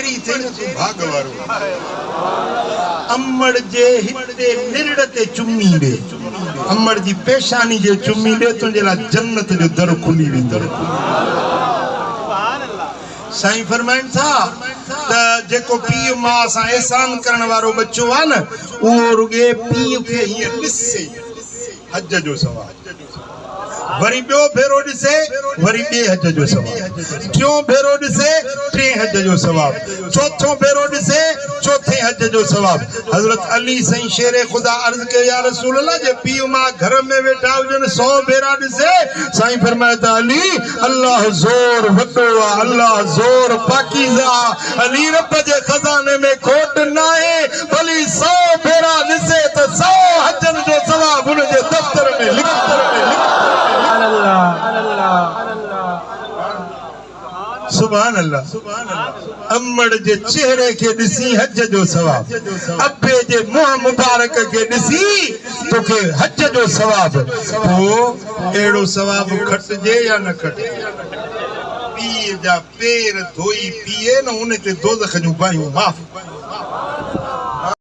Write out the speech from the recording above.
जहिड़ी थई न तूं भाग वारो अम्मड़ जे हिते निरड़ ते चुमी ॾे अम्मड़ जी पेशानी जे चुमी ॾे तुंहिंजे लाइ जन्नत जो दर खुली वेंदो साईं फरमाइनि था त जेको पीउ मां सां एहसान करण वारो बच्चो आहे न उहो रुॻे पीउ खे हीअं ॾिसे हज जो सवाब वरी ॿियो भेरो ॾिसे वरी ॿिए हज जो सवाब टियों भेरो ॾिसे टे हज जो सवाब चौथों भेरो ॾिसे चौथे हज जो सवाब हज़रत अली साईं शेर ख़ुदा अर्ज़ कयो या रसूल अल्लाह जे पीउ मां घर में वेठा हुजनि 100 भेरा ॾिसे साईं फरमाए त अली अल्लाह ज़ोर वॾो आहे अल्लाह ज़ोर पाकीज़ा अली रब जे खज़ाने में खोट न आहे भली 100 भेरा ॾिसे त 100 हजनि जो सवाब उन जे दफ़्तर में सुभान अल्लाह अम्मड़ जे चेहरे के ॾिसी हज जो सवाब अब्बे जे मुंह मुबारक के ॾिसी तोखे हज जो सवाब पोइ अहिड़ो सवाब खटिजे या न खटिजे पीउ जा पेर धोई पीए न उन ते दोज़ख जूं बाहियूं माफ़